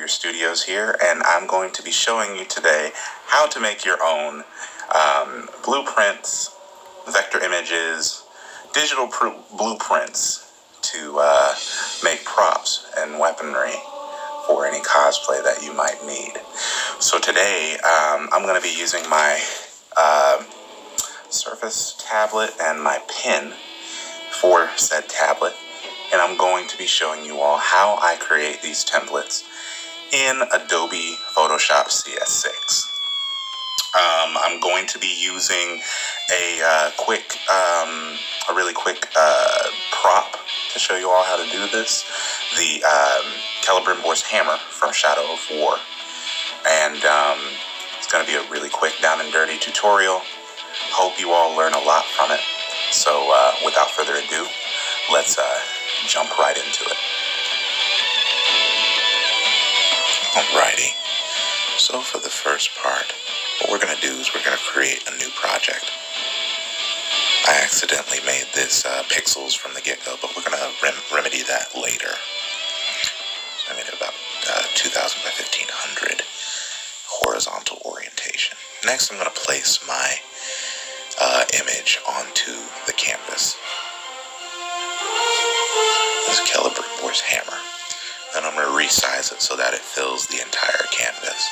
Warrior Studios here, and I'm going to be showing you today how to make your own blueprints, vector images, digital blueprints to make props and weaponry for any cosplay that you might need. So today I'm going to be using my Surface tablet and my pen for said tablet, and I'm going to be showing you all how I create these templates in Adobe Photoshop CS6. I'm going to be using a really quick prop to show you all how to do this. The Celebrimbor's hammer from Shadow of War, and it's going to be a really quick down and dirty tutorial. Hope you all learn a lot from it. So without further ado, let's jump right into it. Alrighty, so for the first part, what we're going to do is we're going to create a new project. I accidentally made this pixels from the get-go, but we're going to remedy that later. So I made it about 2000 by 1500 horizontal orientation. Next, I'm going to place my image onto the canvas. This is Celebrimbor's hammer. Then I'm going to resize it so that it fills the entire canvas.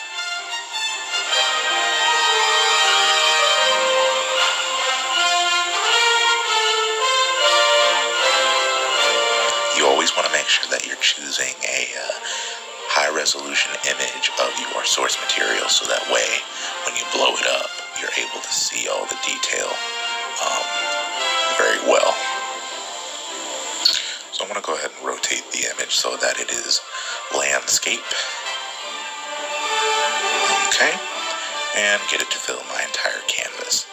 You always want to make sure that you're choosing a high-resolution image of your source material, so that way, when you blow it up, you're able to see all the detail very well. So I'm going to go ahead and rotate the image so that it is landscape. Okay, and get it to fill my entire canvas.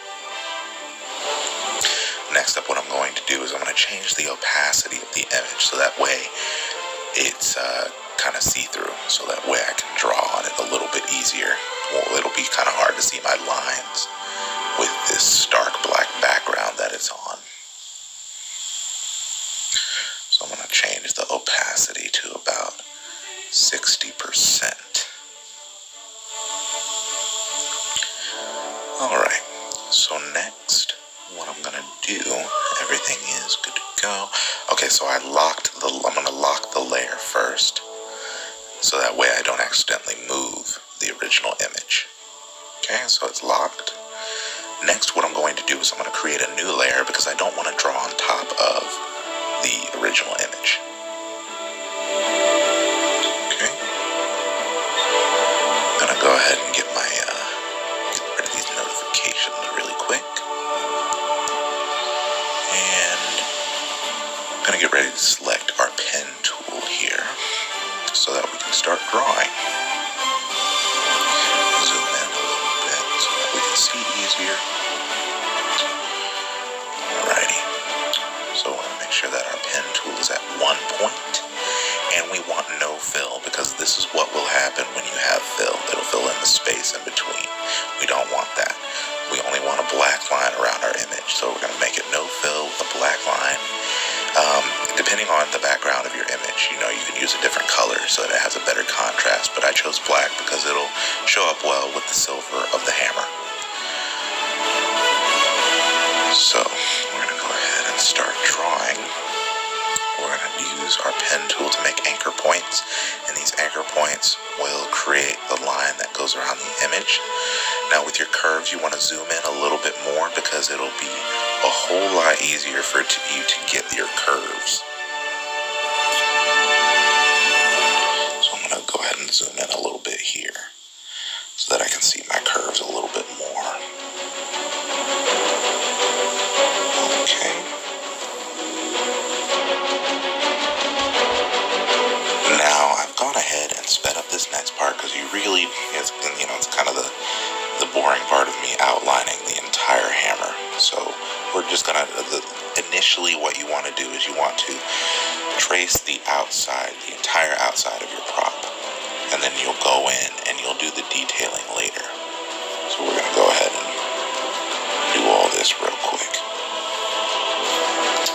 Next up, what I'm going to do is I'm going to change the opacity of the image so that way it's kind of see-through, so that way I can draw on it a little bit easier. Well, it'll be kind of hard to see my lines with this stark black background that it's on. So I'm going to change the opacity to about 60%. Alright, so next, what I'm going to do, everything is good to go. Okay, so I'm going to lock the layer first, so that way I don't accidentally move the original image. Okay, so it's locked. Next, what I'm going to do is I'm going to create a new layer because I don't want to draw on top of the original image. Okay. I'm going to go ahead and get rid of these notifications really quick. And I'm going to get ready to select our pen tool here so that we can start drawing. Zoom in a little bit so that we can see easier. Alrighty. So we want to make sure that our pen tool is at 1 point, and we want no fill because this is what will happen when you have fill. It'll fill in the space in between. We don't want that. We only want a black line around our image, so we're going to make it no fill with a black line. Depending on the background of your image, you can use a different color so that it has a better contrast, but I chose black because it'll show up well with the silver of the hammer. So we're going to go ahead and start drawing. We're going to use our pen tool to make anchor points, and these anchor points will create the line that goes around the image. Now with your curves, you want to zoom in a little bit more because it'll be a whole lot easier for you to get your curves. So I'm going to go ahead and zoom in a little bit here so that I can see my curves a little bit more. Okay. Now I've gone ahead and sped up this next part because it's kind of the boring part of me outlining the entire hammer. So we're just gonna, initially what you want to do is you want to trace the entire outside of your prop, and then you'll go in and you'll do the detailing later. So we're gonna go ahead and do all this real quick.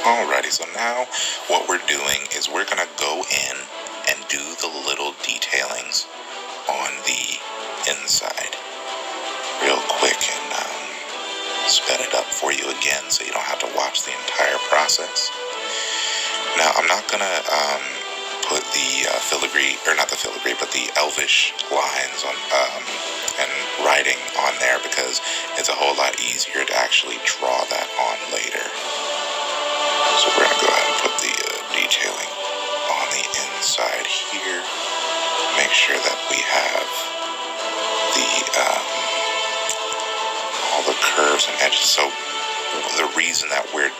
Alrighty, so now what we're doing is we're gonna go in and do the little detailings on the inside real quick and sped it up for you again so you don't have to watch the entire process. Now, I'm not going to put the filigree, or not the filigree, but the elvish lines on and writing on there because it's a whole lot easier to actually draw that on later. So we're going to go ahead and put the detailing on the inside here. Make sure that we have the all the curves and edges. So the reason that we're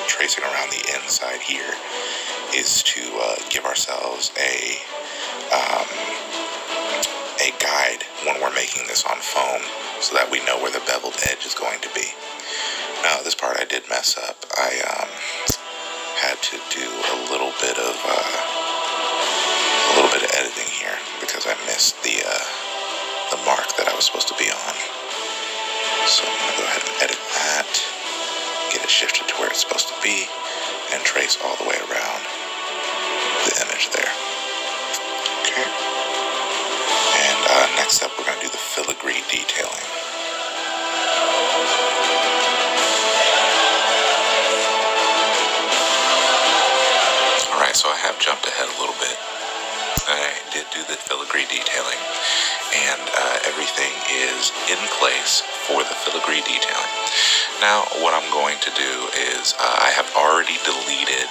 tracing around the inside here is to give ourselves a guide when we're making this on foam so that we know where the beveled edge is going to be. Now, this part I did mess up. I had to do a little bit of editing here because I missed the mark that I was supposed to be on. So I'm going to go ahead and edit that, get it shifted to where it's supposed to be, and trace all the way around the image there. Okay. And next up, we're going to do the filigree detailing. Alright, so I have jumped ahead a little bit. I did do the filigree detailing, and everything is in place for the filigree detailing. Now, what I'm going to do is I have already deleted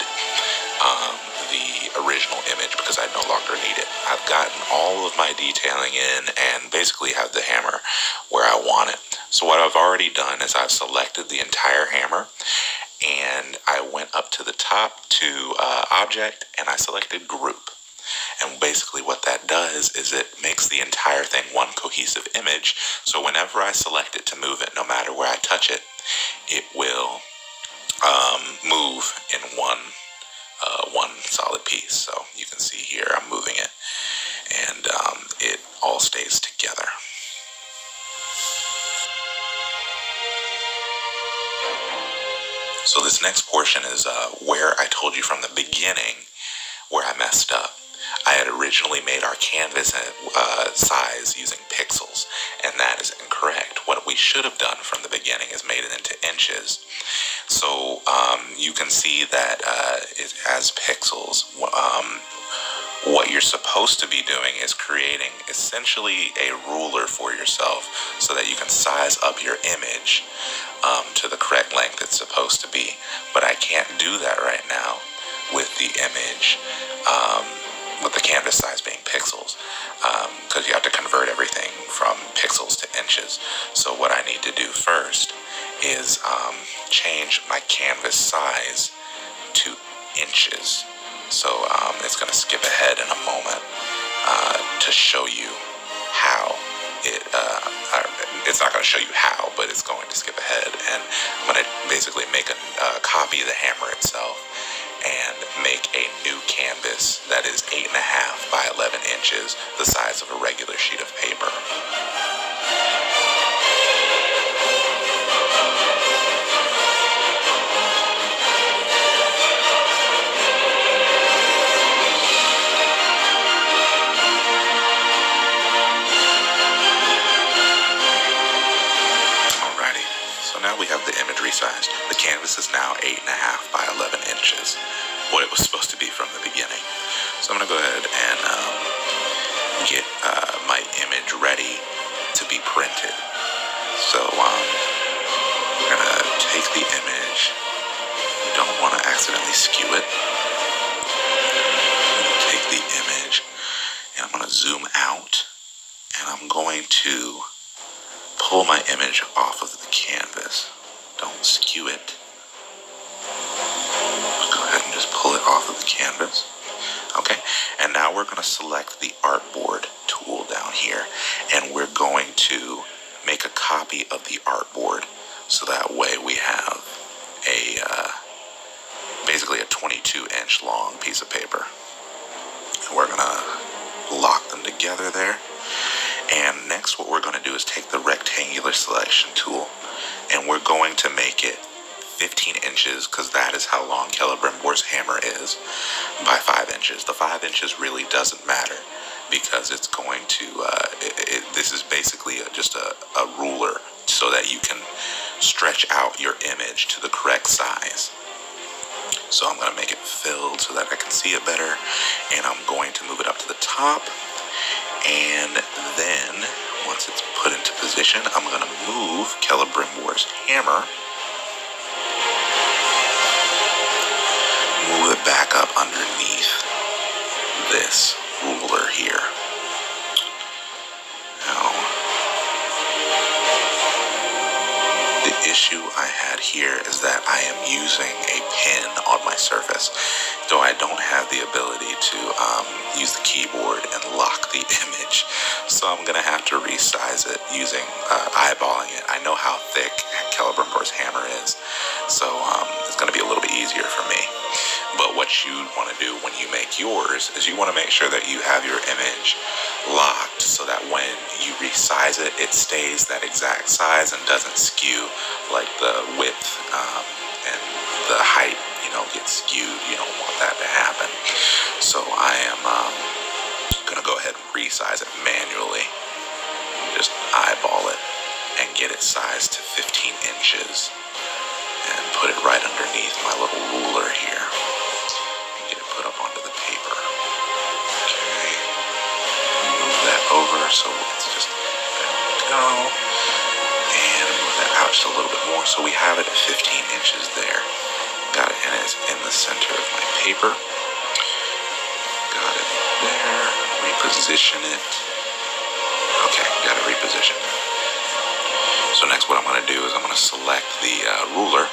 the original image because I no longer need it. I've gotten all of my detailing in and basically have the hammer where I want it. So what I've already done is I've selected the entire hammer, and I went up to the top to Object, and I selected Group. And basically what that does is it makes the entire thing one cohesive image, so whenever I select it to move it, no matter where I touch it, it will move in one solid piece. So you can see here I'm moving it, and it all stays together. So this next portion is where I told you from the beginning where I messed up. I had originally made our canvas size using pixels, and that is incorrect. What we should have done from the beginning is made it into inches. So you can see that it has pixels. What you're supposed to be doing is creating essentially a ruler for yourself so that you can size up your image to the correct length it's supposed to be. But I can't do that right now with the image, with the canvas size being pixels, because you have to convert everything from pixels to inches. So what I need to do first is change my canvas size to inches. So it's going to skip ahead in a moment to show you how it's not going to show you how, but it's going to skip ahead, and I'm going to basically make a copy of the hammer itself and make a new canvas that is 8.5 by 11 inches, the size of a regular sheet of paper. Now we have the image resized. The canvas is now 8.5 by 11 inches, what it was supposed to be from the beginning. So I'm going to go ahead and get my image ready to be printed. So we're going to take the image. You don't want to accidentally skew it. I'm going to take the image, and I'm going to zoom out, and I'm going to pull my image off of the canvas. Don't skew it. Go ahead and just pull it off of the canvas. Okay, and now we're going to select the artboard tool down here, and we're going to make a copy of the artboard, so that way we have a basically a 22-inch long piece of paper. And we're going to lock them together there. And next what we're going to do is take the rectangular selection tool, and we're going to make it 15 inches, because that is how long Celebrimbor's hammer is, by 5 inches. The 5 inches really doesn't matter. because it's going to, this is basically just a ruler so that you can stretch out your image to the correct size. So I'm going to make it filled so that I can see it better, and I'm going to move it up to the top, and then once it's put into position, I'm going to move Celebrimbore's hammer, move it back up underneath this ruler here. Now, the issue I had here is that I am using a pen on my surface, though I don't have the ability to use the keyboard and lock the image. So I'm going to have to resize it using eyeballing it. I know how thick Celebrimbore's hammer is, so it's going to be a little bit easier for me. But what you want to do when you make yours is you want to make sure that you have your image locked so that when you resize it, it stays that exact size and doesn't skew, like the width and the height, gets skewed. You don't want that to happen. So I am going to go ahead and resize it manually. Just eyeball it and get it sized to 15 inches and put it right underneath my little ruler here. Get it put up onto the paper. Okay. Move that over so it's just go. And move that out just a little bit more so we have it at 15 inches there. Got it, and it's in the center of my paper. Got it there. Reposition it. Okay, got it repositioned. So next what I'm going to do is I'm going to select the ruler,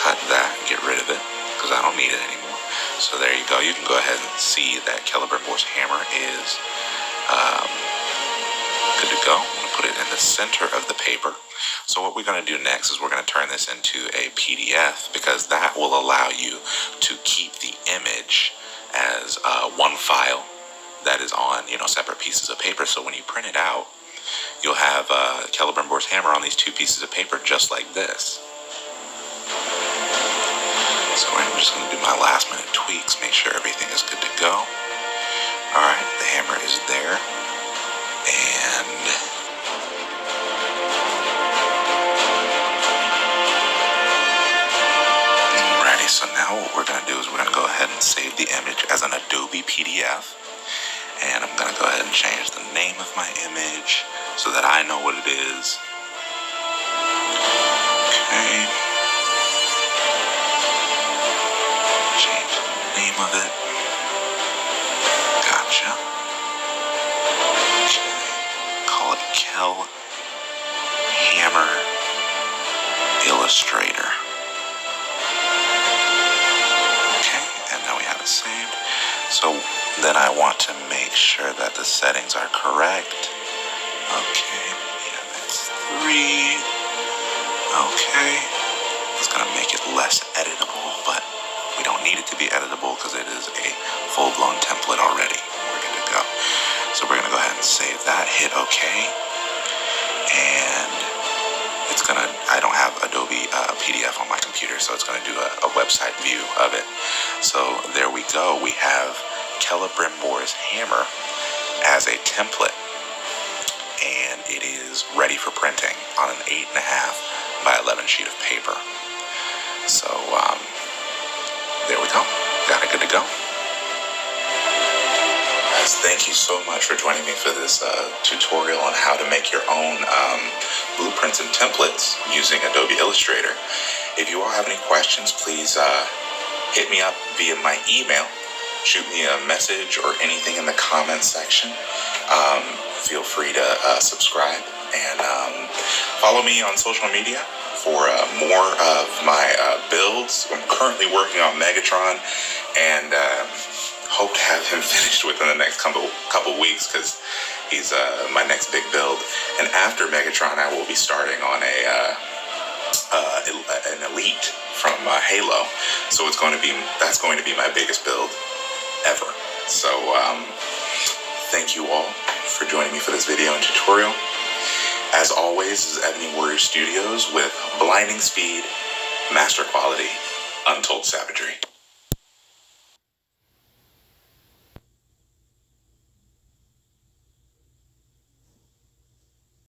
cut that, and get rid of it because I don't need it anymore. So there you go. You can go ahead and see that Celebrimbore's hammer is good to go. I'm going to put it in the center of the paper. So what we're going to do next is we're going to turn this into a PDF because that will allow you to keep the image as one file that is on, separate pieces of paper. So when you print it out, you'll have Celebrimbore's hammer on these two pieces of paper just like this. So I'm just going to do my last minute tweaks, make sure everything is good to go. Alright, the hammer is there. And alrighty, so now what we're going to do is we're going to go ahead and save the image as an Adobe PDF. And I'm going to go ahead and change the name of my image so that I know what it is. Okay. Change the name of it. Gotcha. Okay. Call it Hammer Illustrator. Okay, and now we have it saved. So then I want to make sure that the settings are correct. Okay, yeah, that's 3. Okay, it's going to make it less editable, but we don't need it to be editable because it is a full-blown template already. We're good to go. So we're going to go ahead and save that, hit OK, and it's going to, I don't have Adobe PDF on my computer, so it's going to do a website view of it. So there we go. We have Celebrimbore's hammer as a template, and it is ready for printing on an 8.5 by 11 sheet of paper. So there we go, got it good to go. Guys, thank you so much for joining me for this tutorial on how to make your own blueprints and templates using Adobe Illustrator. If you all have any questions, please hit me up via my email. Shoot me a message or anything in the comments section. Feel free to subscribe and follow me on social media for more of my builds. I'm currently working on Megatron and hope to have him finished within the next couple weeks because he's my next big build. And after Megatron, I will be starting on an Elite from Halo. So that's going to be my biggest build ever. So thank you all for joining me for this video and tutorial. As always, this is Ebony Warrior Studios with blinding speed, master quality, untold savagery.